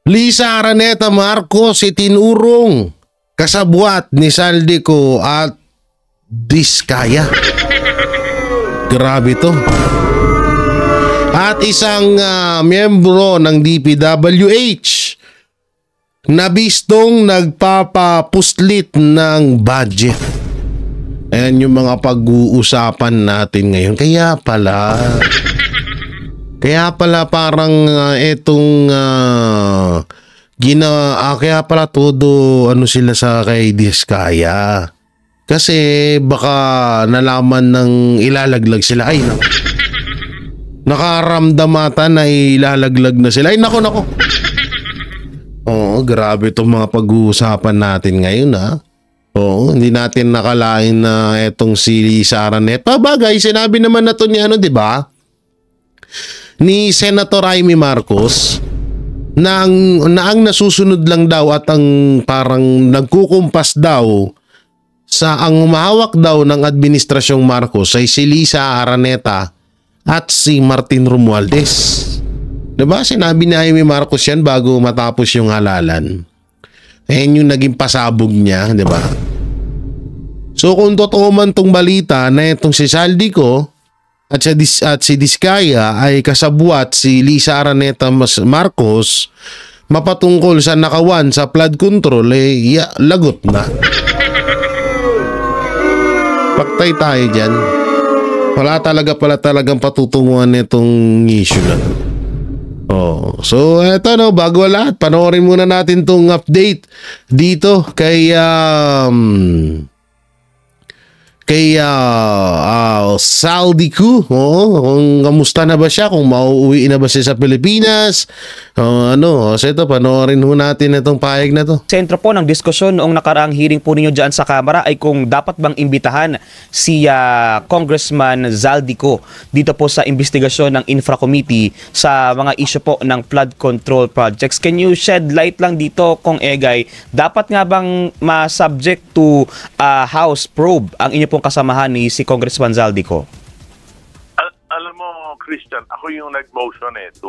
Lisa Araneta Marcos itinurong kasabwat ni Saldico at Diskaya. Grabe to. At isang miyembro ng DPWH na bistong nagpapapuslit ng budget. Ayan yung mga pag-uusapan natin ngayon. Kaya pala parang etong kaya pala todo ano sila sa kay Diskaya. Kasi baka nalaman ng ilalaglag sila. Ay nako. Nakaramdamata na ilalaglag na sila. Ay nako. Oo, grabe itong mga pag-uusapan natin ngayon ha. Oo, hindi natin nakalain na etong si Lisa Araneta. Bagay, sinabi naman na to ni ano, di ba? Ni Senator Amy Marcos na ang nasusunod lang daw at ang parang nagkukumpas daw sa ang humahawak daw ng administrasyong Marcos ay si Lisa Araneta at si Martin Romualdez. Diba? Sinabi ni Amy Marcos yan bago matapos yung halalan. Ayan yung naging pasabog niya, di ba? So kung totoo man tong balita na itong si Saldico at si Diskaya ay kasabwat si Lisa Araneta Marcos mapatungkol sa nakawan sa flood control, lagot na. Paktay tayo dyan. Wala talagang patutunguhan nitong issue na. Oh, so eto no, bago lahat, panoorin muna natin tong update dito kay Saldico. Kung kamusta na ba siya, kung mauuwi na ba siya sa Pilipinas. So ito, panoorin ho natin itong pahayag na to. Sentro po ng diskusyon noong nakaraang hearing po ninyo dyan sa Kamara ay kung dapat bang imbitahan si Congressman Zaldico dito po sa investigasyon ng Infra Committee sa mga issue po ng flood control projects. Can you shed light lang dito, Kong Egay? Dapat nga bang ma-subject to House probe ang inyo pong kasamahan ni si Congressman Zaldico? Alam mo, Christian, ako yung nag-motion to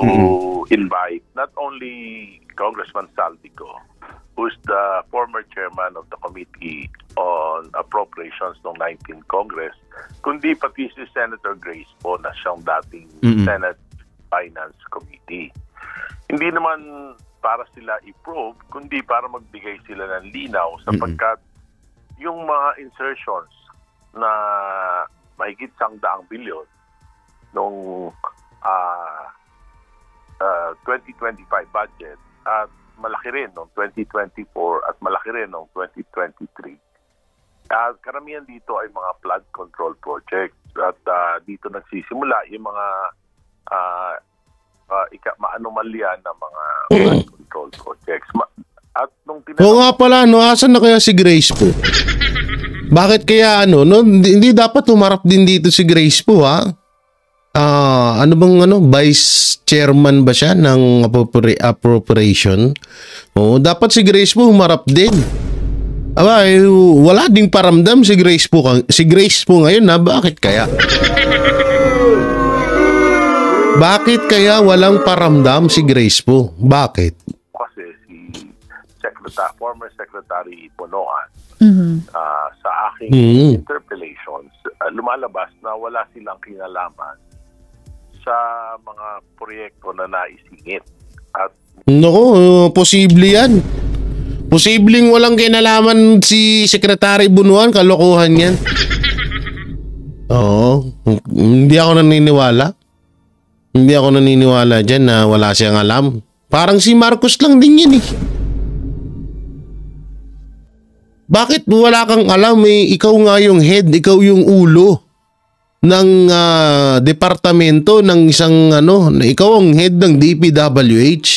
invite not only Congressman Zaldico, who's the former chairman of the Committee on Appropriations ng 19th Congress, kundi pati si Senator Grace po na siyang dating Senate Finance Committee. Hindi naman para sila i-probe, kundi para magbigay sila ng linaw sapagkat yung mga insertions na mahigit 100 bilyon nung 2025 budget at malaki rin noong 2024 at malaki rin noong 2023. Karamihan dito ay mga flood control projects at dito nagsisimula yung mga maanomalya na mga flood control projects. At nung oo nga pala, asan na kaya si Grace po? Bakit kaya hindi dapat humarap din dito si Grace po ha? Vice chairman ba siya ng appropriation? Dapat si Grace po humarap din. Wala ding paramdam si Grace po ngayon na bakit kaya? Bakit kaya walang paramdam si Grace po? Bakit? Kasi si former Secretary Bonoan sa aking interpellations, lumalabas na wala silang kinalaman sa mga proyekto na naisingit. At posible yan. Posibleng walang kinalaman si Secretary Bunuan, kalokohan yan. Hindi ako naniniwala. Hindi ako naniniwala dyan na wala siyang alam. Parang si Marcos lang din yan eh. Bakit wala kang alam ikaw nga yung head, ikaw yung ulo ng departamento ng isang ikaw ang head ng DPWH.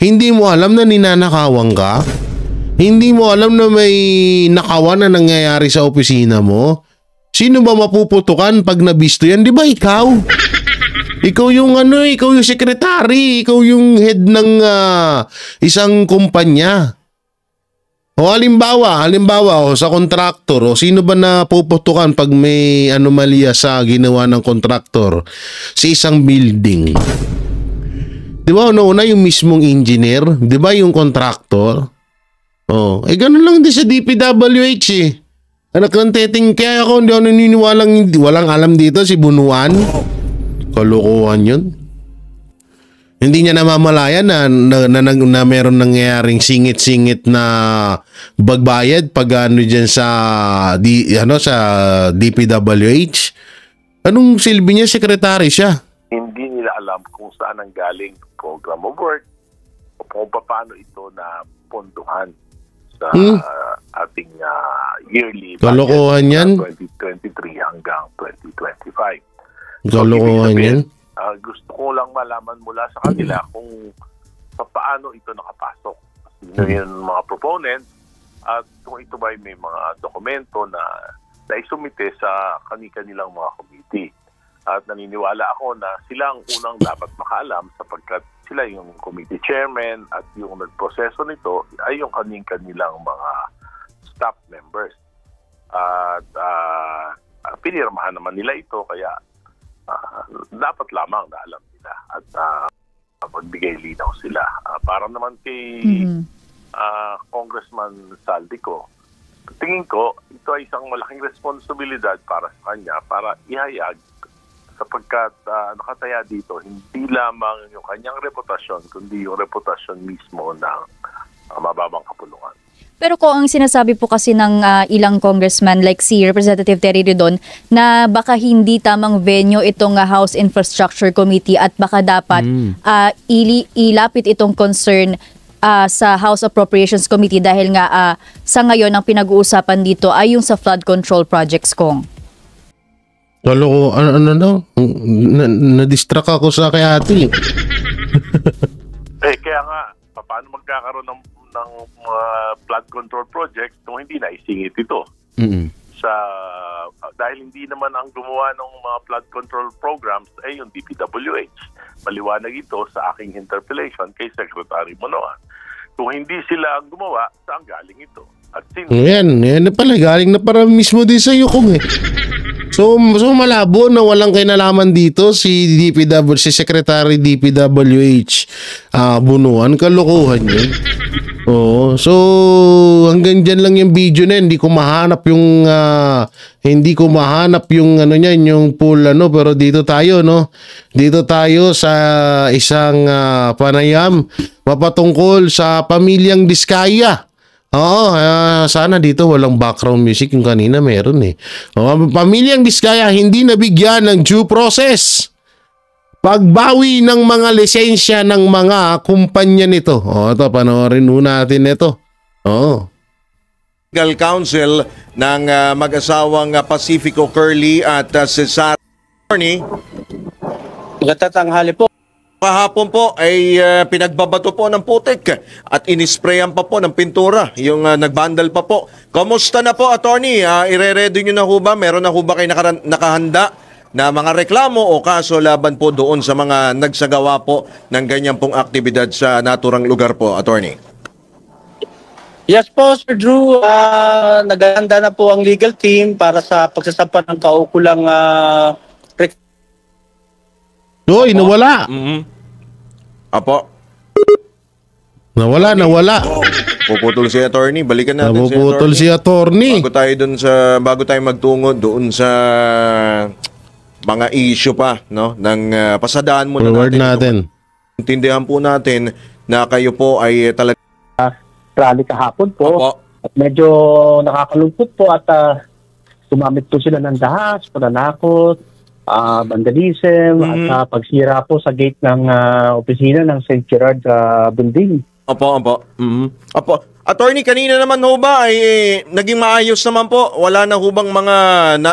Hindi mo alam na ninanakawan ka? Hindi mo alam na may nakawan na nangyayari sa opisina mo? Sino ba mapuputukan pag nabisto yan? Di ba ikaw? Ikaw yung ikaw yung secretary, ikaw yung head ng isang kumpanya. O halimbawa sa kontraktor, sino ba na puputukan pag may anomalya sa ginawa ng kontraktor sa isang building? Di ba, una yung mismong engineer, di ba yung contractor? Oh, ganun lang din sa DPWH eh. Anak ng teteng, kaya ako hindi ako naniniwalang walang alam dito si Bunuan. Kalokohan yun. Hindi niya namamalayan na meron nangyayaring singit-singit na bagbayad pag ano dyan sa sa DPWH. Anong silbi niya? Sekretary siya. Hindi nila alam kung saan ang galing program of work o kung paano ito na ponduhan sa ating yearly kalokohan yan. 2023 hanggang 2025. Kalokohan yan. Gusto ko lang malaman mula sa kanila kung paano ito nakapasok. Sino yung mga proponents at kung ito ba may mga dokumento na naisumite sa kanilang mga committee. At naniniwala ako na sila ang unang dapat makaalam sapagkat sila yung committee chairman at yung nagproseso nito ay yung kanilang mga staff members. At pinirmahan naman nila ito kaya dapat lamang na alam nila at magbigay linaw sila. Para naman kay Congressman Saldico, tingin ko ito ay isang malaking responsibilidad para sa kanya para ihayag sapagkat nakataya dito hindi lamang yung kanyang reputasyon kundi yung reputasyon mismo ng mababang kapulungan. Pero kung ang sinasabi po kasi ng ilang congressman like si Representative Terry Redon na baka hindi tamang venue itong House Infrastructure Committee at baka dapat ilapit itong concern sa House Appropriations Committee dahil nga sa ngayon ang pinag-uusapan dito ay yung sa flood control projects kong. Lalo ko, na-distract ako sa kay ate. Kaya nga, paano magkakaroon ng flood control project kung hindi na isingit ito? Dahil hindi naman ang gumawa ng mga flood control programs ay yung DPWH. Maliwanag ito sa aking interpellation kay Secretary Monoan. Kung hindi sila ang gumawa, saan galing ito? At yan na pala, galing na para mismo din sa iyo kung So malabo na walang kinalaman dito si Secretary DPWH Bunuan, kalokohan yun. Oo, so hanggang dyan lang yung video na yun. Hindi ko mahanap yung ano niyan, yung full pero dito tayo Dito tayo sa isang panayam mapatungkol sa pamilyang Diskaya. Oo, sana dito walang background music, yung kanina meron eh. Pamilyang Diskaya hindi nabigyan ng due process. Pagbawi ng mga lisensya ng mga kumpanya nito. Ito, panoorin natin ito. Legal Counsel ng mag-asawang Pacifico Curly at Cesar Attorney. Magandang tanghali po. Kahapon po ay pinagbabato po ng putik at inisprayan pa po ng pintura yung nagbandal pa po. Kamusta na po, Attorney? Ire-ready nyo na ho ba? Meron na ho ba kayo nakahanda na mga reklamo o kaso laban po doon sa mga nagsagawa po ng ganyan pong aktibidad sa naturang lugar po, Attorney? Yes po, Sir Drew. Naghahanda na po ang legal team para sa pagsasampa ng kaukulang nawala. Apo. Nawala. Puputol si Attorney. Balikan natin Napuputol si Attorney. Bago tayo magtungo doon sa mga issue pa, ng pasadaan muna natin. Intindihan po natin na kayo po ay talaga rally kahapon po. Opo. At medyo nakakalungkot po at gumamit po sila ng dahas, pananakot, vandalism at pagsira po sa gate ng opisina ng St. Gerard building. Opo. Opo. Attorney, kanina naman ho ba ay naging maayos naman po? Wala na ho bang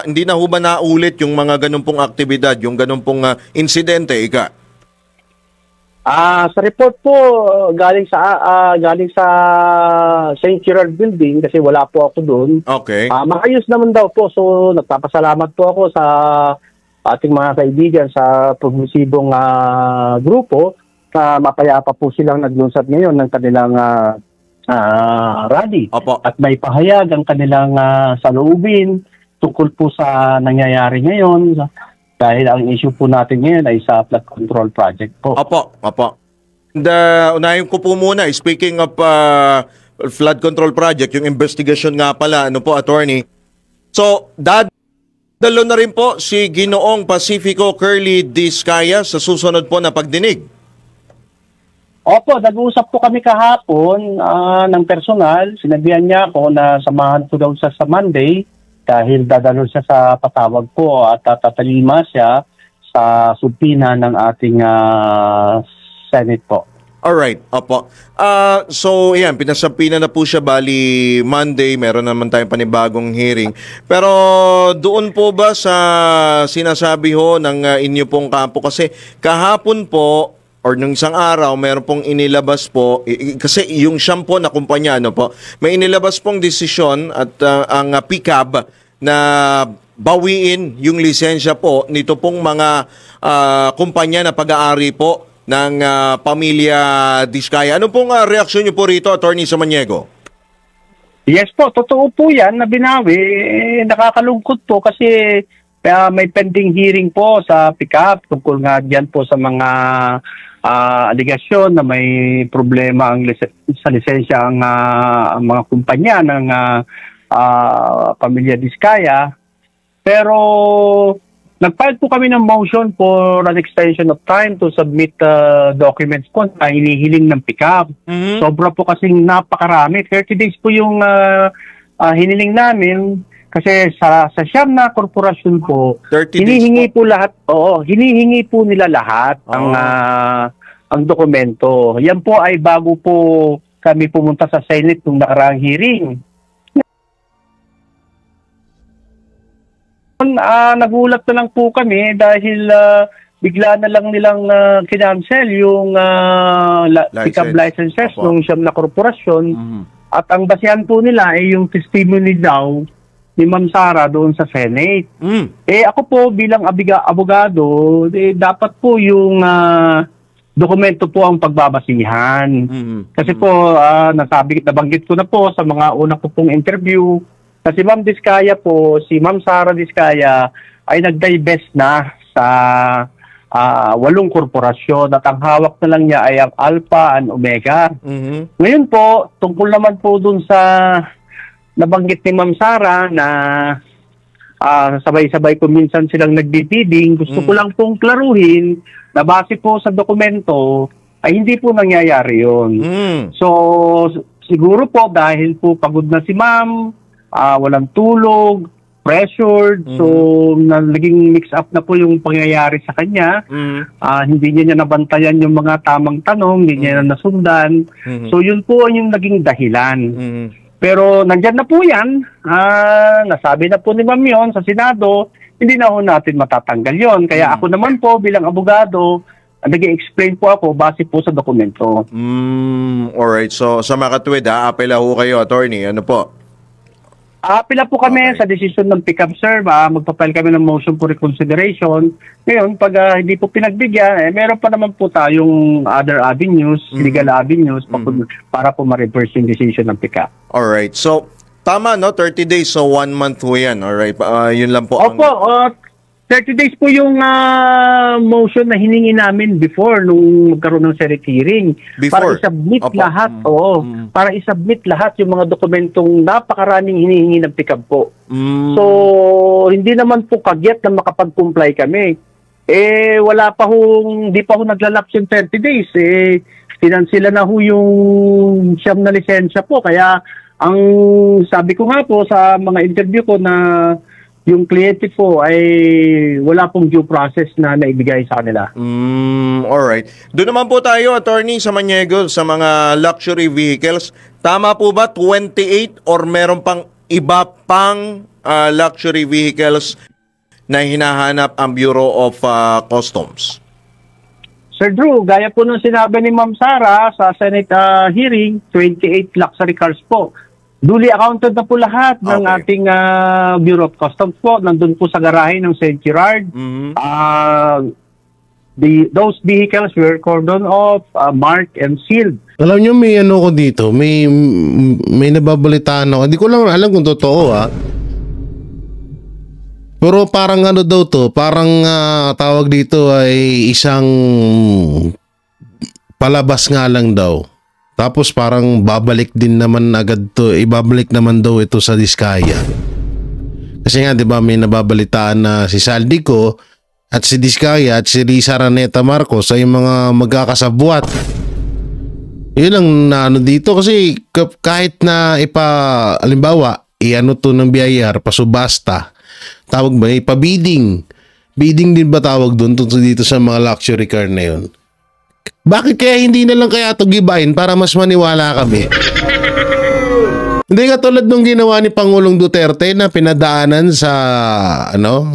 hindi na ho ba naulit yung mga ganun pong aktibidad, yung ganun pong insidente, Ika? Sa report po galing sa St. Gerard building kasi wala po ako doon. Okay. Maayos naman daw po. So nagpapasalamat po ako sa ating mga kaibigan sa progresibong grupo na mapayapa po silang naglunsad ngayon ng kanilang rally. Opo. At may pahayag ang kanilang saloobin tungkol po sa nangyayari ngayon dahil ang issue po natin ngayon ay sa flood control project po. Opo. Unahin ko po muna, speaking of flood control project, yung investigation nga pala, ano po, attorney. So, dadalo na rin po si Ginoong Pacifico Curly Diskaya sa susunod po na pagdinig. Opo, nag-uusap po kami kahapon ng personal. Sinabihan niya ako na samahan ko daw siya sa Monday dahil dadalo siya sa patawag po at tatalima siya sa subpina ng ating Senate po. Alright, opo. So, yan, pinasapina na po siya, bali Monday, meron naman tayong panibagong hearing. Pero doon po ba sa sinasabi ho ng inyo pong kampo? Kasi kahapon po, or nung isang araw, meron pong inilabas po, kasi yung shampoo na kumpanya, ano po, may inilabas pong desisyon at ang PCAB na bawiin yung lisensya po nito pong mga kumpanya na pag-aari po ng pamilya Diskaya. Ano pong reaksyon niyo po rito, Attorney Samaniego? Yes po, totoo po yan na binawi. Nakakalungkot po kasi may pending hearing po sa PICAP tungkol nga dyan po sa mga aligasyon na may problema sa lisensya ang mga kumpanya ng pamilya Diskaya. Pero nag-file po kami ng motion for an extension of time to submit documents po na hinihiling ng PICAP. Sobra po kasing napakarami. 30 days po yung hiniling namin kasi sa siyam na korporasyon po, 30 hinihingi days po lahat, hinihingi po nila lahat ang dokumento. Yan po ay bago po kami pumunta sa Senate nung nakaraang hearing. Nagulat na lang po kami dahil bigla na lang nilang kinancel yung PICAP licenses ng siyam na korporasyon. At ang basihan po nila ay yung testimony daw ni Ma'am Sara doon sa Senate. Ako po bilang abogado, dapat po yung dokumento po ang pagbabasihan. Kasi po, nabanggit ko na po sa mga una ko pong interview, na si Ma'am Diskaya po, si Ma'am Sara Diskaya ay nag-divest na sa 8 korporasyon at ang hawak na lang niya ay ang Alpha and Omega. Ngayon po, tungkol naman po dun sa nabanggit ni Ma'am Sara na sabay-sabay ko minsan silang nagbibidding, gusto ko lang pong klaruhin na base po sa dokumento ay hindi po nangyayari yun. So, siguro po dahil po pagod na si Ma'am, walang tulog, pressured, so naging mix up na po yung pangyayari sa kanya. Hindi niya nabantayan yung mga tamang tanong, hindi niya nasundan. So yun po yung naging dahilan. Pero nandyan na po yan, nasabi na po ni Ma'am yun sa Senado, hindi na po natin matatanggal yon. Kaya ako naman po bilang abogado, nag-i-explain po ako base po sa dokumento. Alright, so sa makatwid, apela ho kayo, attorney, ano po? Apila po kami sa desisyon ng PICAP, sir. Magpapile kami ng motion for reconsideration. Ngayon, pag hindi po pinagbigyan, meron pa naman po tayong other avenues, legal avenues, para po ma-reverse yung decision ng PICAP. Alright. So, tama, no? 30 days, so 1 month po yan. Alright. Yun lang po. Opo, 30 days po yung motion na hiningi namin before nung magkaroon ng Senate hearing. Before? Para i-submit lahat, para i-submit lahat yung mga dokumentong napakaraming hinihingi ng PICAP po. So, hindi naman po kagyat na makapag-comply kami. Wala pa hindi pa naglalapse yung 30 days. Sila na ho yung siyam na lisensya po. Kaya, ang sabi ko nga po sa mga interview ko na yung kliyente po ay wala pong due process na naibigay sa kanila. Alright. Doon naman po tayo, Attorney Samaniego, sa mga luxury vehicles. Tama po ba 28 or meron pang iba pang luxury vehicles na hinahanap ang Bureau of Customs? Sir Drew, gaya po nung sinabi ni Ma'am Sara sa Senate hearing, 28 luxury cars po. Duly accounted na po lahat ng ating Bureau of Customs po. Nandun po sa garahe ng St. Gerard. Those vehicles were cordoned off, marked and sealed. Alam nyo, may ano ko dito, may nababalitaan ako. Hindi ko lang alam kung totoo Pero parang ano daw to, parang tawag dito ay isang palabas nga lang daw. Tapos parang babalik din naman agad to, ibabalik naman daw ito sa Diskaya. Kasi nga 'di ba may nababalitaan na si Saldico at si Diskaya at si Risa Araneta Marcos ay mga magkakasabwat. Yun ang ano dito kasi kahit na halimbawa, i-ano to ng BIR, pasubasta, tawag ba, ipabidding. Bidding din ba tawag doon dito sa mga luxury car na yun? Bakit kaya hindi na lang kaya ito gibain para mas maniwala kami? Hindi katulad nung ginawa ni Pangulong Duterte na pinadaanan sa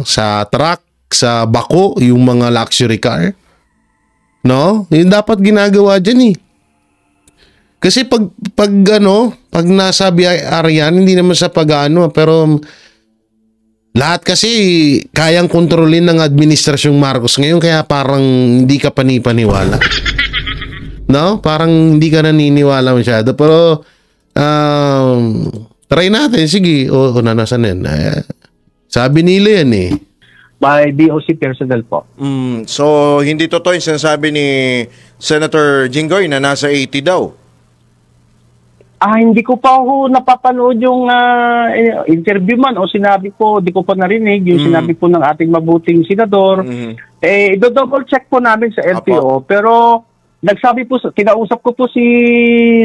sa truck, sa bako, yung mga luxury car. No? Yun dapat ginagawa dyan eh. Kasi pag nasa BIR yan, hindi naman sa pag-ano, pero lahat kasi kayang kontrolin ng administrasyong Marcos ngayon, kaya parang hindi ka panipaniwala. No? Parang hindi ka naniniwala masyado. Pero try natin. Sige. Nasan yan? Sabi nila yan eh. By BOC personnel po. So, hindi totoo yung sinasabi ni Senator Jinggoy na nasa 80 daw. Hindi ko pa ako napapanood yung interview man o sinabi ko, di ko pa narinig yung sinabi po ng ating mabuting senador. Do-double check po namin sa LTO. Pero nagsabi po, kinausap ko po si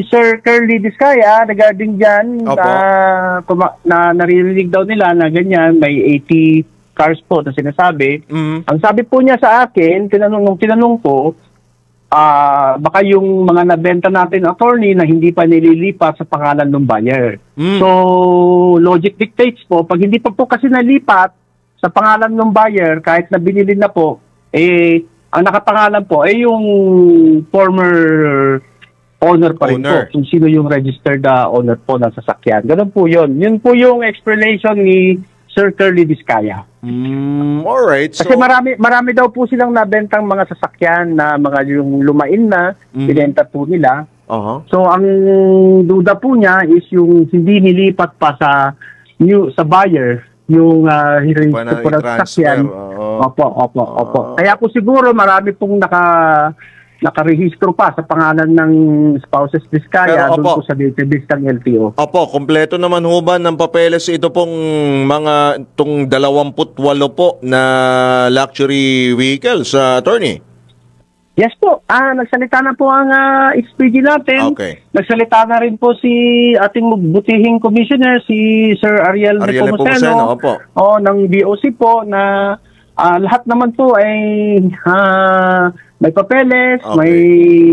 Sir Curly Diskaya regarding dyan na naririnig daw nila na ganyan, may 80 cars po na sinasabi. Ang sabi po niya sa akin, tinanong ko, baka yung mga nabenta natin, attorney, na hindi pa nililipat sa pangalan ng buyer. So, logic dictates po, pag hindi pa po kasi nalipat sa pangalan ng buyer, kahit na binili na po, ang nakapangalan po ay yung former owner pa rin po. Kung sino yung registered owner po ng sasakyan. Ganun po yun. Yun po yung explanation ni Sir Curly Diskaya. Alright. So, kasi marami daw po silang nabentang mga sasakyan na mga yung lumain na, binenta po nila. So, ang duda po niya is yung hindi nilipat pa sa buyer, yung sasakyan. Opo. Kaya po siguro marami pong nakarehistro pa sa pangalan ng spouses Diskaya doon po sa database ng LTO. Opo, kompleto naman ho ba ng papeles ito pong itong 28 po na luxury vehicles, attorney? Yes po. Nagsalita na po ang XPG natin. Okay. Nagsalita na rin po si ating butihing commissioner, si Sir Ariel Nepomuceno, ng BOC po, na lahat naman po ay may papeles, may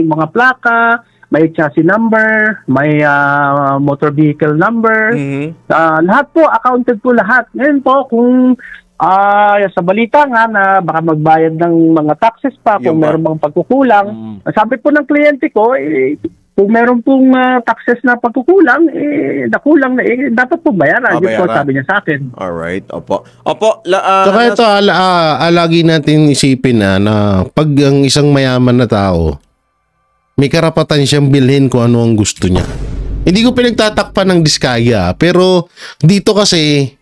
mga plaka, may chassis number, may motor vehicle number. Lahat po, accounted po lahat. Ngayon po, kung sa balita nga na baka magbayad ng mga taxes pa kung meron bang pagkukulang. Sabi po ng kliyente ko, kung meron pong taxes na pagkukulang, nakulang na, dapat po bayaran. Yun po sabi niya sa akin. Alright, opo. Saka ito, lagi natin isipin na pag ang isang mayaman na tao, may karapatan siyang bilhin kung ano ang gusto niya. Hindi ko pinagtatakpan ng Diskaya, pero dito kasi,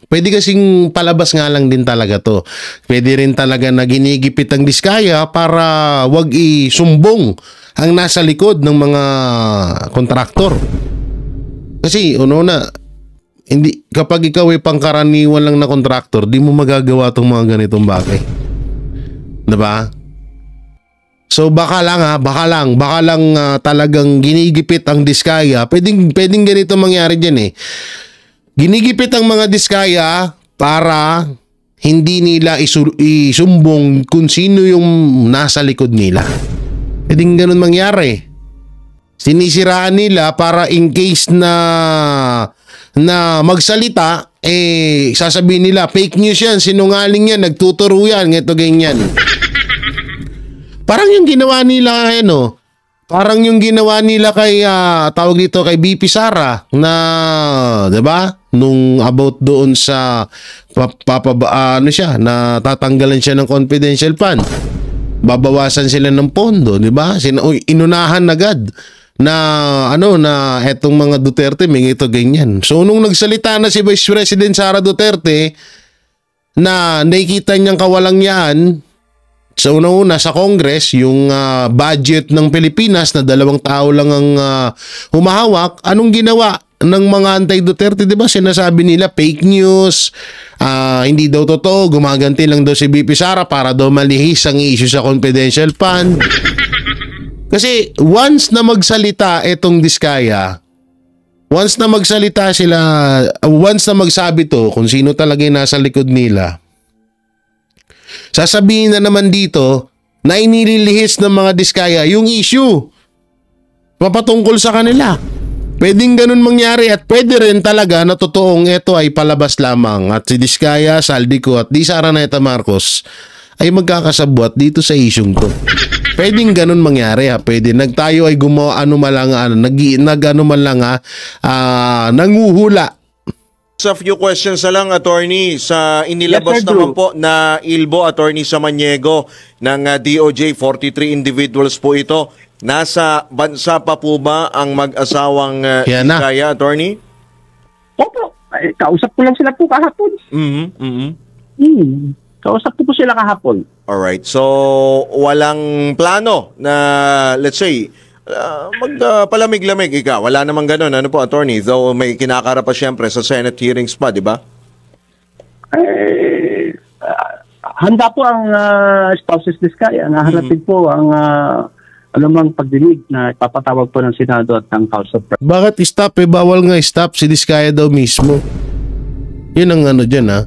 pwede kasing palabas nga lang din talaga to. Pwede rin talaga na ginigipit ang Diskaya para wag isumbong ang nasa likod ng mga kontraktor. Kasi hindi, kapag ikaw ay pangkaraniwan lang na kontraktor, di mo magagawa tong mga ganitong bagay. Diba? So baka lang talagang ginigipit ang Diskaya. Pwedeng ganito mangyari dyan eh. Ginigipit ang mga Diskaya para hindi nila isumbong kung sino yung nasa likod nila. Pwedeng ganun mangyari. Sinisiraan nila para in case na magsalita, sasabihin nila, fake news yan, sinungaling yan, nagtuturo yan, ito ganyan. Parang yung ginawa nila, parang yung ginawa nila kay, tawag dito, kay BP Sara, na, diba? Nung about doon sa, na tatanggalan siya ng confidential fund. Babawasan sila ng pondo, di ba? Inunahan agad na etong mga Duterte may ito ganyan. So nung nagsalita na si Vice President Sara Duterte na nakikita niyang kawalangyaan Sa unang-una sa Congress, yung budget ng Pilipinas na 2 tao lang ang humahawak, anong ginawa ng mga anti-Duterte, 'di ba? Sinasabi nila fake news, hindi daw totoo, gumaganti lang daw si BP Sara para daw malihis ang issue sa confidential fund. Kasi once na magsalita itong Diskaya, once na magsalita sila, once na magsabi to kung sino talaga yung nasa likod nila, sasabihin na naman dito na inililihis ng mga Diskaya yung issue papatungkol sa kanila. Pwedeng ganun mangyari at pwede rin talaga na totoong ito ay palabas lamang at si Diskaya, Saldico at Di Sara Marcos ay magkakasabwat dito sa isyung to. Pwedeng ganun mangyari ha. Pwede tayo ay gumawa nanguhula. Sa few questions na lang, attorney, sa inilabas Yes, sir, naman Drew. po na ilbo, attorney Samaniego ng DOJ, 43 individuals po ito. Nasa bansa pa po ba ang mag-asawang Yan na. Diskaya, attorney? Opo, kausap ko lang sila po kahapon. Kausap ko po sila kahapon. Alright, so walang plano na, let's say, magpalamig-lamig ika. Wala namang ganun. Ano po, attorney? Though may kinakara pa siyempre sa Senate hearings pa, di ba? Handa po ang spouses Diskaya. Naharapin po ang anumang pagdinig na ipapatawag po ng Senado at ng House of Representatives. Bakit stop bawal nga stop si Diskaya daw mismo. Yun ang ano dyan ha.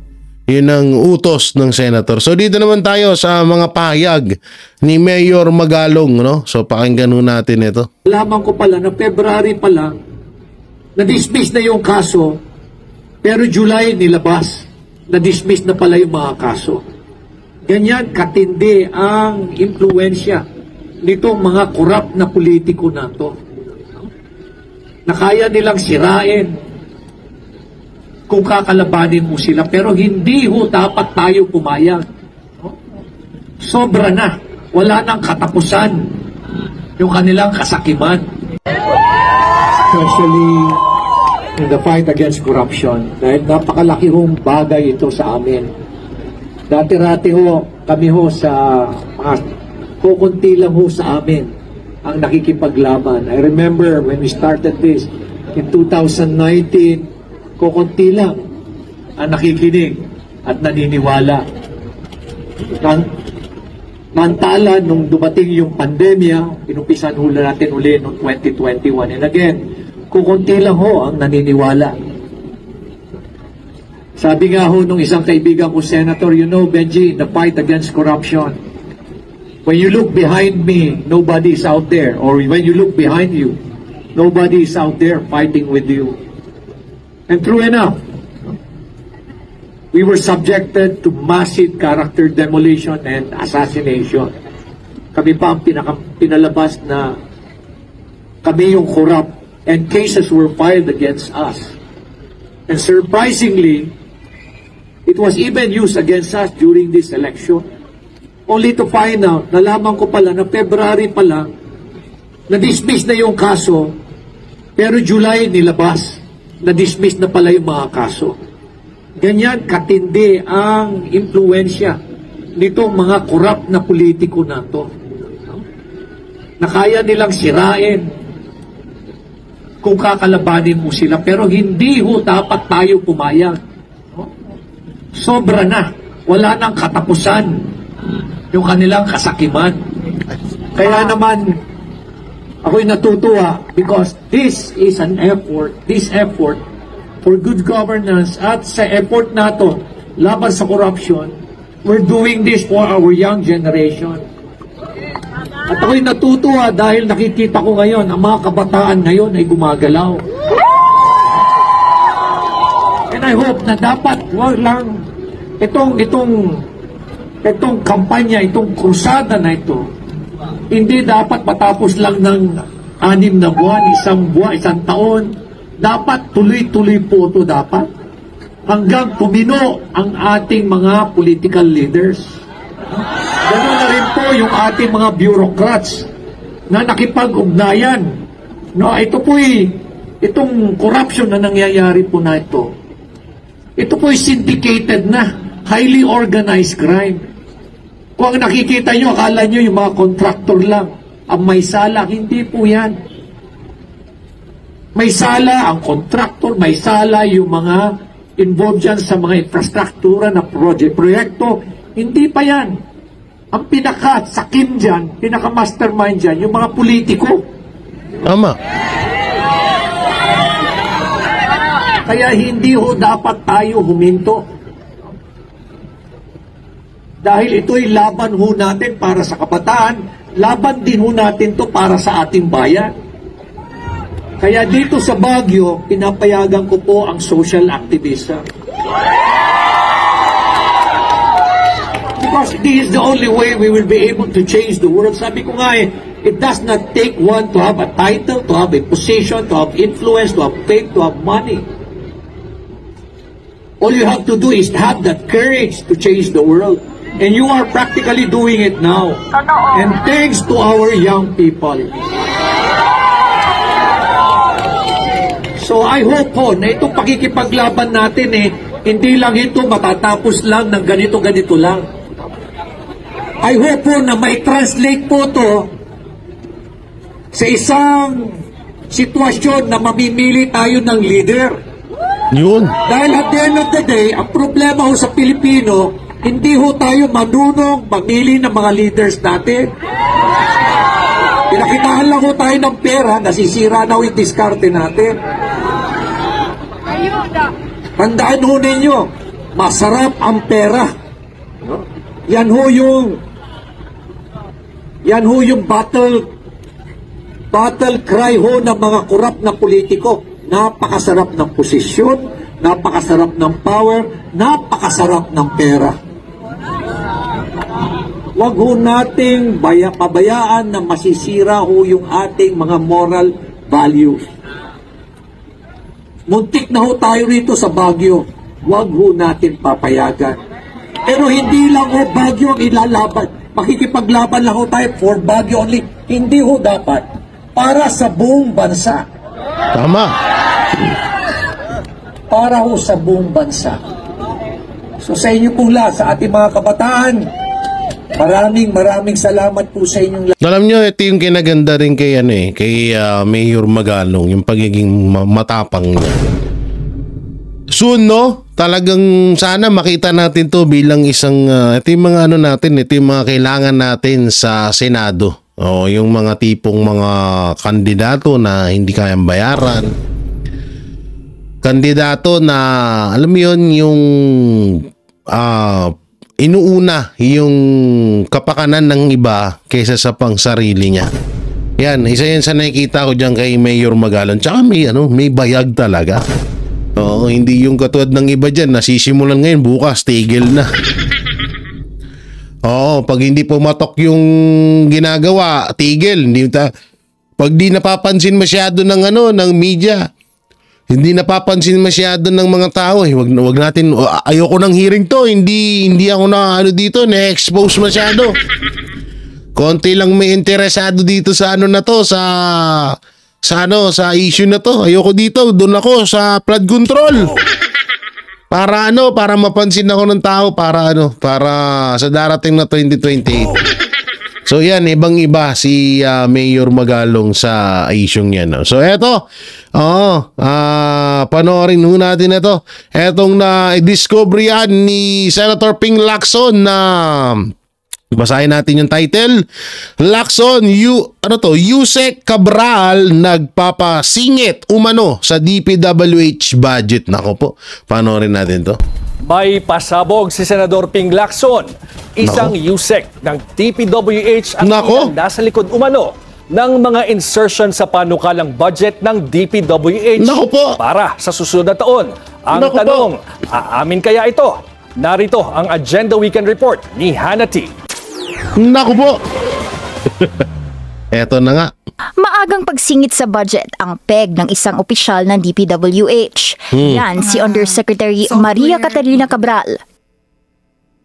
Yun ang utos ng senator. So dito naman tayo sa mga pahayag ni Mayor Magalong, no? So pakinggan natin ito. Lamang ko pala na February pala na-dismiss na yung kaso, pero July nilabas, na-dismiss na pala yung mga kaso. Ganyan katindi ang impluensya nitong mga korap na politiko na to. Na kaya nilang sirain kung kakalabanin mo sila, pero hindi ho dapat tayo pumayag. Sobra na. Wala nang katapusan yung kanilang kasakiman. Especially in the fight against corruption, dahil napakalaki hong bagay ito sa amin. Dati-rati ho, kami ho sa mga kukunti lang ho sa amin ang nakikipaglaban. I remember when we started this in 2019, kukunti lang ang nakikinig at naniniwala. Mantala, nung dumating yung pandemya, inumpisan hula natin uli noong 2021. And again, kukunti lang ho ang naniniwala. Sabi nga ho nung isang kaibigan ko, Senator, you know, Benji, the fight against corruption, when you look behind me, nobody is out there. Or when you look behind you, nobody is out there fighting with you. And true enough, we were subjected to massive character demolition and assassination. Kami pa ang pinalabas na kami yung corrupt, and cases were filed against us. And surprisingly, it was even used against us during this election. Only to find out, nalaman ko pala na February pa lang, na-dismiss na yung kaso, pero July nilabas, na-dismiss na pala yung mga kaso. Ganyan katindi ang impluensya nitong mga korap na politiko na to. Na kaya nilang sirain kung kakalabanin mo sila, pero hindi ho dapat tayo pumayag. Sobra na. Wala nang katapusan yung kanilang kasakiman. Kaya naman, ako'y natutuwa because this is an effort, for good governance at sa effort nato laban sa corruption, we're doing this for our young generation. At ako'y natutuwa dahil nakikita ko ngayon, ang mga kabataan ngayon ay gumagalaw. And I hope na dapat wag lang itong kampanya, itong krusada na ito, hindi dapat matapos lang ng 6 na buwan, isang taon. Dapat tuloy-tuloy po ito dapat. Hanggang tumino ang ating mga political leaders. Ganoon na rin po yung ating mga bureaucrats na nakipag-ugnayan. No, ito po'y, itong corruption na nangyayari po na ito po'y syndicated na, highly organized crime. Kung ang nakikita nyo, akala nyo yung mga kontraktor lang ang may sala. Hindi po yan. May sala ang kontraktor, may sala yung mga involved dyan sa mga infrastruktura na proyekto. Hindi pa yan. Ang pinaka-sakim dyan, pinaka-mastermind dyan, yung mga politiko. Tama. Kaya hindi ho dapat tayo huminto. Dahil ito'y laban ho natin para sa kabataan, laban din ho natin to para sa ating bayan. Kaya dito sa Baguio, pinapayagan ko po ang social activism. Because this is the only way we will be able to change the world. Sabi ko nga it does not take one to have a title, to have a position, to have influence, to have fame, to have money. All you have to do is have that courage to change the world. And you are practically doing it now. And thanks to our young people. So I hope po na itong pakikipaglaban natin hindi lang ito matatapos lang ng ganito-ganito lang. I hope po na may translate po to sa isang sitwasyon na mamimili tayo ng leader. Yun. Dahil at the end of the day, ang problema ho sa Pilipino, hindi ho tayo manunong mamili ng mga leaders natin. Pinakitaan lang ho tayo ng pera, nasisira na ho yung diskarte natin. Tandaan ho ninyo, masarap ang pera. Yan ho yung battle cry ho ng mga korap na politiko. Napakasarap ng posisyon, napakasarap ng power, napakasarap ng pera. Huwag ho nating pabayaan na masisira ho yung ating mga moral values. Muntik na ho tayo rito sa Baguio. Huwag ho natin papayagan. Pero hindi lang ho Baguio ang ilalaban. Makikipaglaban lang ho tayo for Baguio only. Hindi ho dapat. Para sa buong bansa. Tama. Para ho sa buong bansa. So sa inyo pong lahat, sa ating mga kabataan, maraming salamat po sa inyong lahat. Alam nyo, ito yung kinaganda rin kay, kay Mayor Magalong, yung pagiging matapang niya. Soon, no? Talagang sana makita natin to bilang isang, ito yung mga natin, ito yung mga kailangan natin sa Senado. O, yung mga tipong mga kandidato na hindi kayang bayaran. Kandidato na, alam mo yun, yung inuuna yung kapakanan ng iba kaysa sa pangsarili niya. Yan, isa yan sa nakikita ko dyan kay Mayor Magalong. Tsaka may bayag talaga. Oo, hindi yung katulad ng iba dyan, nasisimulan ngayon, bukas, tigil na. Oo, pag hindi pumatok yung ginagawa, tigil. Pag di napapansin masyado ng media, hindi napapansin masyado ng mga tao. Wag natin, ayoko ng hearing to. Hindi ako dito, na-expose masyado. Konti lang may interesado dito sa sa issue na to. Ayoko dito, doon ako sa flood control. Para mapansin ako ng tao para sa darating na 2028. So yan, ibang-iba si Mayor Magalong sa isyong yan. No? So eto, panoorin ho natin ito. Etong na-discover yan ni Senator Ping Lacson na basahin natin yung title. Lacson, Yusek Cabral nagpapasingit umano sa DPWH budget. Nako po, panoorin natin to. May pasabog si Senador Ping Lacson, isang Yusek ng DPWH at nasa likod umano ng mga insertion sa panukalang budget ng DPWH para sa susunod na taon. Ang tanong, aamin kaya ito? Narito ang Agenda Weekend Report ni Hannity. Naku po! Eto na nga. Maagang pagsingit sa budget ang peg ng isang opisyal ng DPWH. Yan si Undersecretary Maria Catalina Cabral.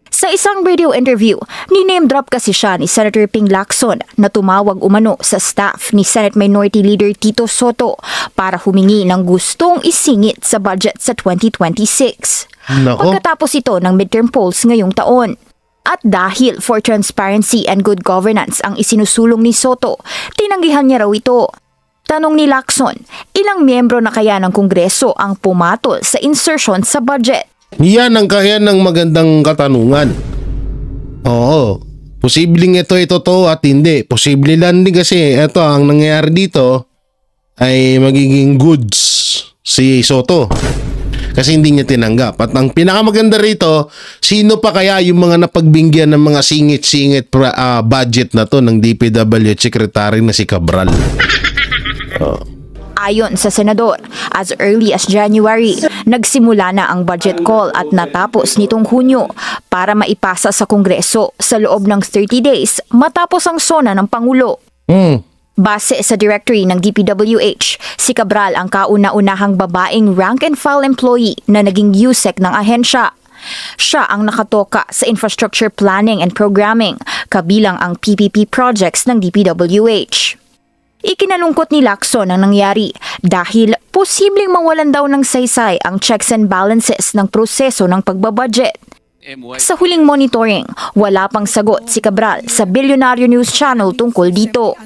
Sa isang radio interview, ni-name drop kasi siya ni Senator Ping Lacson na tumawag umano sa staff ni Senate Minority Leader Tito Soto para humingi ng gustong isingit sa budget sa 2026. Pagkatapos ito ng midterm polls ngayong taon. At dahil for transparency and good governance ang isinusulong ni Soto, tinanggihan niya raw ito. Tanong ni Lacson, ilang miyembro na kaya ng Kongreso ang pumatol sa insertion sa budget? Yan ang kaya ng magandang katanungan. Oo, posibleng ito totoo at hindi. Posible lang din kasi ito ang nangyayari dito ay magiging goods si Soto. Kasi hindi niya tinanggap. At ang pinakamaganda rito, sino pa kaya yung mga napagbinggan ng mga singit-singit budget na to ng DPWH Secretary na si Cabral? Ayon sa senador, as early as January, nagsimula na ang budget call at natapos nitong Hunyo para maipasa sa Kongreso sa loob ng 30 days matapos ang sona ng Pangulo. Base sa directory ng DPWH, si Cabral ang kauna-unahang babaeng rank-and-file employee na naging USEC ng ahensya. Siya ang nakatoka sa infrastructure planning and programming, kabilang ang PPP projects ng DPWH. Ikinalungkot ni Lacson ang nangyari dahil posibleng mawalan daw ng saysay ang checks and balances ng proseso ng pagbabudget. Sa huling monitoring, wala pang sagot si Cabral sa Bilyonaryo News Channel tungkol dito.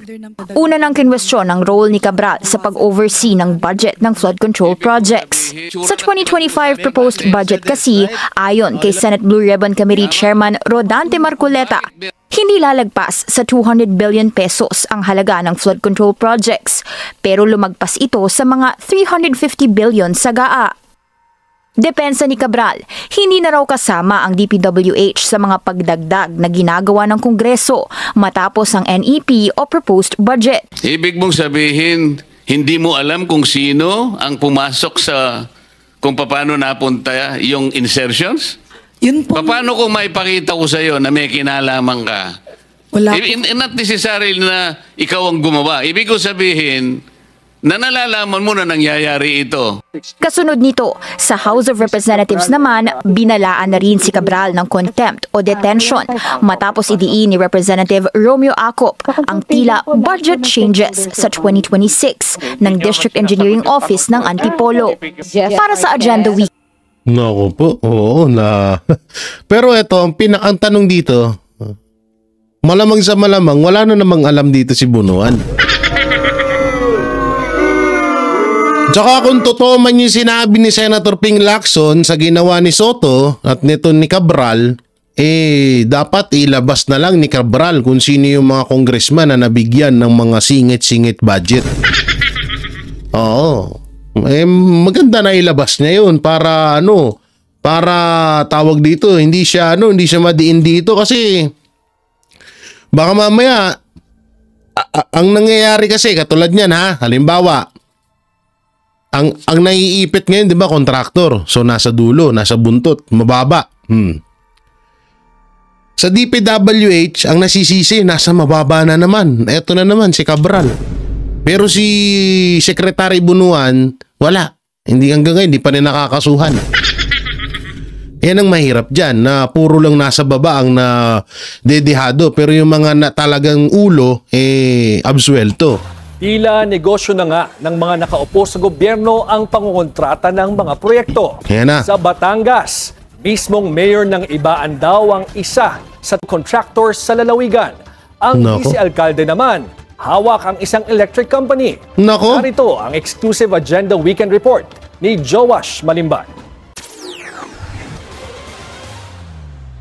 Una nang kinwestiyon ang role ni Cabral sa pag-oversee ng budget ng flood control projects. Sa 2025 proposed budget kasi, ayon kay Senate Blue Ribbon Committee Chairman Rodante Marcoleta, hindi lalagpas sa 200 billion pesos ang halaga ng flood control projects, pero lumagpas ito sa mga 350 billion sa GAA. Depensa ni Cabral, hindi na raw kasama ang DPWH sa mga pagdagdag na ginagawa ng Kongreso matapos ang NEP o proposed budget. Ibig mong sabihin, hindi mo alam kung sino ang pumasok sa kung paano napunta yung insertions? Yun po. Paano kung maipakita ko sa iyo na may kinalaman ka? Wala po. Not necessarily na ikaw ang gumawa. Ibig ko sabihin, na nalalaman mo na nangyayari ito. Kasunod nito, sa House of Representatives naman, binalaan na rin si Cabral ng contempt o detention matapos idiin ni Representative Romeo Acop ang tila budget changes sa 2026 ng District Engineering Office ng Antipolo. Para sa Agenda Week. Naku po, oo na. Pero ito, ang pinakang tanong dito, malamang sa malamang, wala na namang alam dito si Bunuan. Tsaka kung totoo man yung sinabi ni Senator Ping Lacson sa ginawa ni Soto at nito ni Cabral, dapat ilabas na lang ni Cabral kung sino yung mga congressman na nabigyan ng mga singit-singit budget. Oo. Maganda na ilabas niya yun para para tawag dito, hindi siya madiin dito kasi baka mamaya ang nangyayari kasi katulad niyan halimbawa, ang naiipit ngayon, di ba, kontraktor. So, nasa dulo, nasa buntot, mababa. Sa DPWH, ang nasisisi, nasa mababa na naman. Eto na naman, si Cabral. Pero si Secretary Bunuan, wala. Hanggang ngayon, hindi pa rin nakakasuhan. Yan ang mahirap dyan, na puro lang nasa baba ang dedihado. Pero yung mga talagang ulo, absuelto. Tila negosyo na nga ng mga nakaupo sa gobyerno ang pangungontrata ng mga proyekto. Sa Batangas, mismong mayor ng Ibaan daw ang isa sa contractors sa lalawigan. Ang vice-alkalde naman, hawak ang isang electric company. Narito ang exclusive Agenda Weekend Report ni Joash Malimban.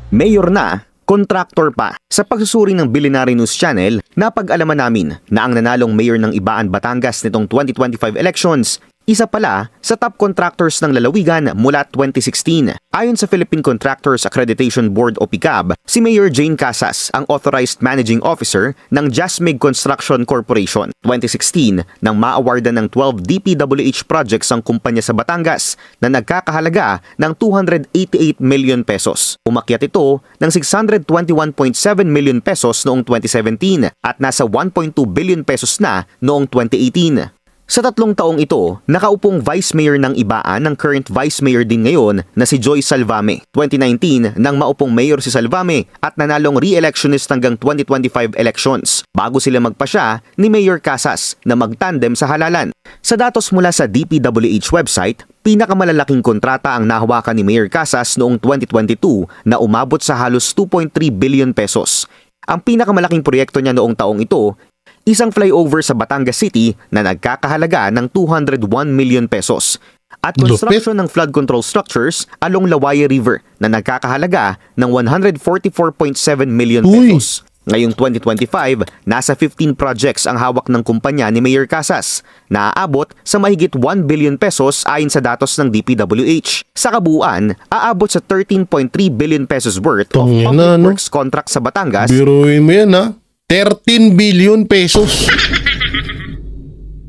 Mayor na, kontraktor pa. Sa pagsusuri ng Bilyonaryo News Channel, napag-alaman namin na ang nanalong mayor ng Ibaan, Batangas nitong 2025 elections, isa pala sa top contractors ng lalawigan mula 2016. Ayon sa Philippine Contractors Accreditation Board o PICAB, si Mayor Jane Casas ang Authorized Managing Officer ng Jasmig Construction Corporation. 2016 nang ma-awardan ng 12 DPWH projects ang kumpanya sa Batangas na nagkakahalaga ng 288 million pesos. Umakyat ito ng 621.7 million pesos noong 2017 at nasa 1.2 billion pesos na noong 2018. Sa 3 taong ito, nakaupong Vice Mayor ng Ibaan ng current Vice Mayor din ngayon na si Joy Salvame. 2019 nang maupong Mayor si Salvame at nanalong re-electionist hanggang 2025 elections bago sila magpasya ni Mayor Casas na magtandem sa halalan. Sa datos mula sa DPWH website, pinakamalalaking kontrata ang nahawakan ni Mayor Casas noong 2022 na umabot sa halos 2.3 billion pesos. Ang pinakamalaking proyekto niya noong taong ito, isang flyover sa Batangas City na nagkakahalaga ng 201 million pesos at construction ng flood control structures along Lawaya River na nagkakahalaga ng 144.7 million pesos. Ngayong 2025, nasa 15 projects ang hawak ng kumpanya ni Mayor Casas na aabot sa mahigit 1 billion pesos ayon sa datos ng DPWH. Sa kabuuan, aabot sa 13.3 billion pesos worth of public works contract sa Batangas. Biruin mo yan, ha? 13 billion pesos.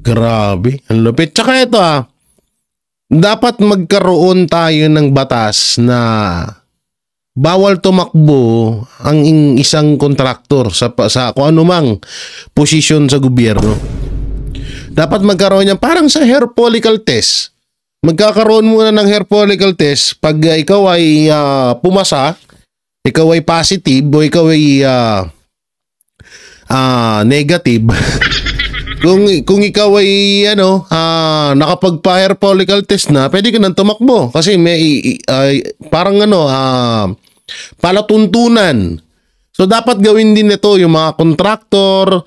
Grabe, ang lupit. Tsaka ito, dapat magkaroon tayo ng batas na bawal tumakbo ang isang kontraktor sa kung anumang posisyon sa gobyerno. Dapat magkaroon yan parang sa hair follicle test. Magkakaroon muna ng hair follicle test pag ikaw ay pumasa, ikaw ay positive o ikaw ay negative. kung ikaw ay nakapagpa-hair follicle test na, pwede ka nang tumakbo kasi may parang palatuntunan. So dapat gawin din ito yung mga kontraktor,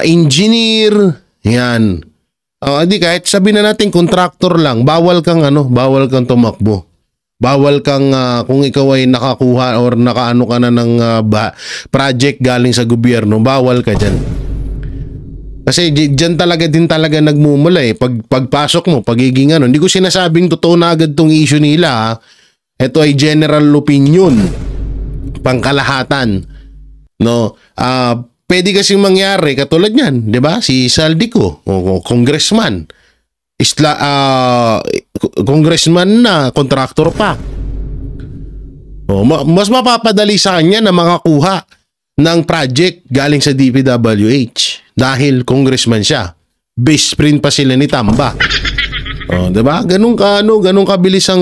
engineer, yan. Di kahit sabihin na natin kontraktor lang, bawal kang tumakbo. Bawal kang kung ikaw ay nakakuha or nakaano ka na ng project galing sa gobyerno, bawal ka dyan. Kasi dyan talaga nagmumula eh. Pagpasok mo, pagiging hindi ko sinasabing totoo na agad tong issue nila. Ito ay general opinion, pangkalahatan. No? Pwede kasing mangyari katulad yan, di ba? Si Saldico, congressman. Congressman na, kontraktor pa. Mas mapapadali sa kanya na makakuha ng project galing sa DPWH dahil congressman siya. Best friend pa sila ni Tamba. Diba? Ganun kabilis ang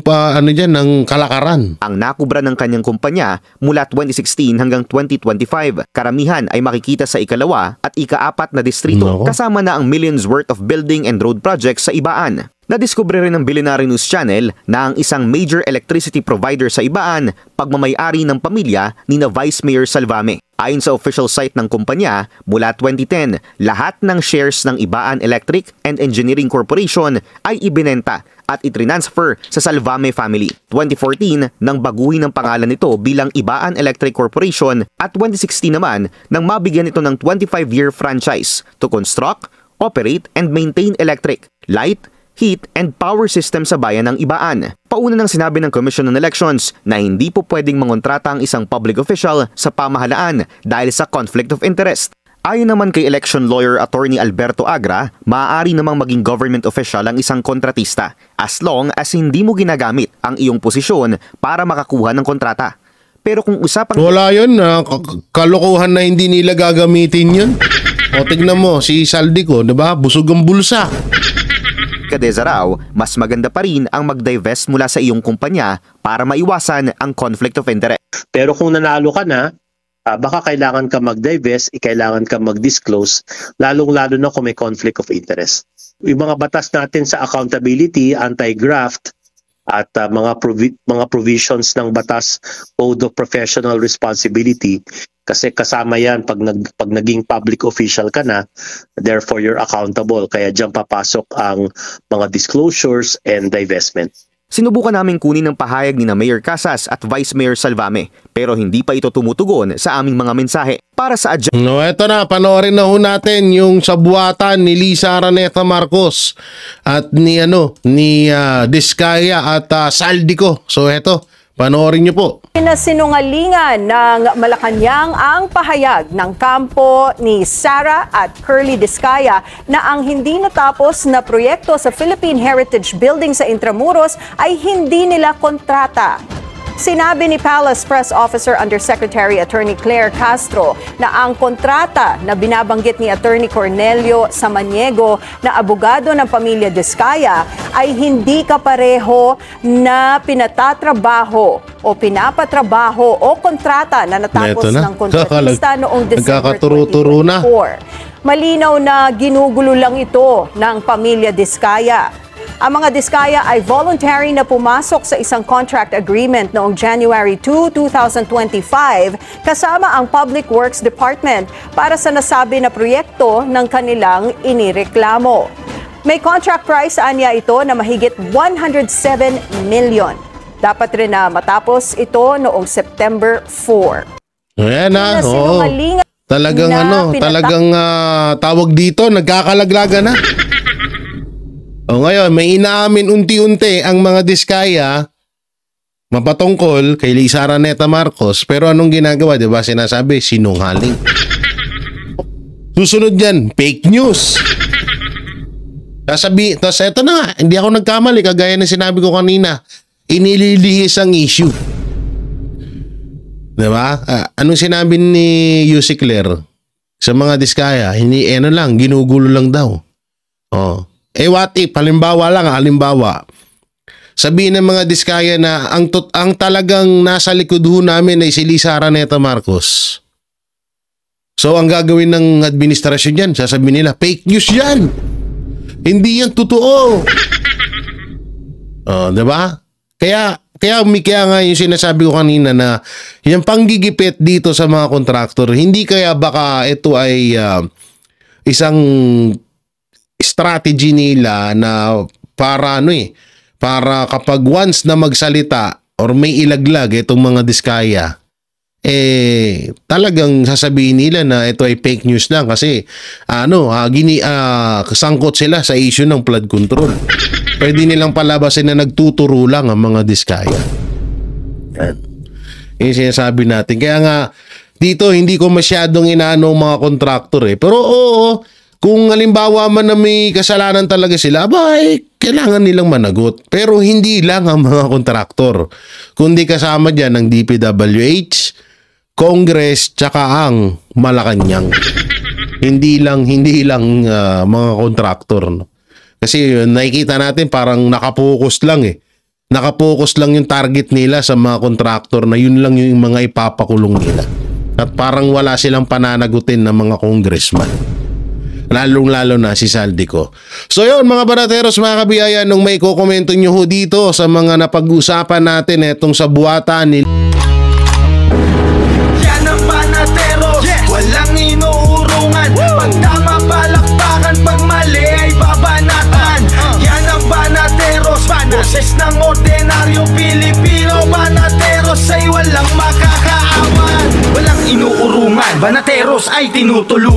ng kalakaran. Ang nakubra ng kanyang kumpanya mula 2016 hanggang 2025, karamihan ay makikita sa ikalawa at ika-4 na distrito, kasama na ang millions worth of building and road projects sa Ibaan. Nadiskubre rin ng Billionaire News Channel na ang isang major electricity provider sa Ibaan, pagmamay-ari ng pamilya ni na Vice Mayor Salvame. Ayon sa official site ng kumpanya, mula 2010, lahat ng shares ng Ibaan Electric and Engineering Corporation ay ibinenta at itransfer sa Salvame family. 2014 nang baguhin ang pangalan nito bilang Ibaan Electric Corporation at 2016 naman nang mabigyan ito ng 25-year franchise to construct, operate, and maintain electric, light, heat, and power system sa bayan ng Ibaan. Pauna nang sinabi ng Commission on Elections na hindi po pwedeng mangontrata ang isang public official sa pamahalaan dahil sa conflict of interest. Ayon naman kay election lawyer attorney Alberto Agra, maaari namang maging government official ang isang kontratista as long as hindi mo ginagamit ang iyong posisyon para makakuha ng kontrata. Pero kung usapang... Wala yun, kalokohan na hindi nila gagamitin yun. O tignan mo, si Saldico, diba? Busog ang bulsa. Kadeza raw, mas maganda pa rin ang mag-divest mula sa iyong kumpanya para maiwasan ang conflict of interest. Pero kung nanalo ka na, baka kailangan ka mag-divest, kailangan ka mag-disclose, lalong-lalo na kung may conflict of interest. Yung mga batas natin sa accountability, anti-graft, at mga provisions ng batas Code of Professional Responsibility, kasi kasama yan pag naging public official ka na, therefore you're accountable. Kaya dyan papasok ang mga disclosures and divestment. Sinubukan namin kunin ang pahayag ni na Mayor Casas at Vice Mayor Salvame, pero hindi pa ito tumutugon sa aming mga mensahe. Para sa agenda... No, eto na, panoorin na ho natin yung sabuatan ni Lisa Araneta Marcos at ni Diskaya at Saldico. So eto, panoorin niyo po. Pinasinungalingan ng Malacanang ang pahayag ng kampo ni Sara at Curly Diskaya na ang hindi natapos na proyekto sa Philippine Heritage Building sa Intramuros ay hindi nila kontrata. Sinabi ni Palace Press Officer Undersecretary Attorney Claire Castro na ang kontrata na binabanggit ni Attorney Cornelio Samaniego na abogado ng pamilya Diskaya ay hindi kapareho na pinapatrabaho o kontrata na natapos ng kontratista noong December 2024. Malinaw na ginugulo lang ito ng pamilya Diskaya. Ang mga Diskaya ay voluntary na pumasok sa isang contract agreement noong January 2, 2025 kasama ang Public Works Department para sa nasabi na proyekto ng kanilang inireklamo. May contract price anya ito na mahigit 107 million. Dapat rin na matapos ito noong September 4. Ayan na, talagang tawag dito, nagkakalaglagan na. O ngayon, may inaamin unti-unti ang mga Diskaya mapatungkol kay Lisa Araneta Marcos. Pero anong ginagawa, di ba? Sinasabi, sinungaling. Susunod yan, fake news. Tapos eto na nga, hindi ako nagkamali, kagaya ng sinabi ko kanina, inililihis ang issue. Di ba? Anong sinabi ni Yussi Claire sa mga Diskaya? Hindi, ginugulo lang daw. Oh. What if, halimbawa, sabihin ng mga Diskaya na ang talagang nasa likod ho namin ay si Lisa Araneta Marcos. So, ang gagawin ng administrasyon yan, sasabihin nila, fake news yan. Hindi yan totoo. Diba? Kaya nga yung sinasabi ko kanina na yung panggigipit dito sa mga kontraktor, hindi kaya baka ito ay isang strategy nila na para kapag once na magsalita or may ilaglag itong mga Diskaya, talagang sasabihin nila na ito ay fake news lang kasi sangkot sila sa issue ng flood control. Pwede nilang palabasin na nagtuturo lang ang mga Diskaya. Yung sinasabi natin. Kaya nga dito hindi ko masyadong inaano mga kontraktor pero kung halimbawa man na may kasalanan talaga sila, kailangan nilang managot. Pero hindi lang ang mga kontraktor, kundi kasama dyan ang DPWH, Congress, tsaka ang Malacanang. Hindi lang mga kontraktor. No? Kasi nakikita natin parang nakapokus lang Nakapokus lang yung target nila sa mga kontraktor na yun lang yung mga ipapakulong nila. At parang wala silang pananagutin ng mga congressman. Lalong-lalo na si Zaldico. So yun mga banateros, mga kabiyaya, nung may kukomento nyo ho dito sa mga napag-usapan natin etong sa buwatan ni... Yan ang banateros, walang inuurungan. Pag tama palakpakan, pag mali ay babanatan. Yan ang banateros, boses ng ordinaryong Pilipino. Banateros ay walang makakaawan. Walang inuurungan, banateros ay tinutulungan.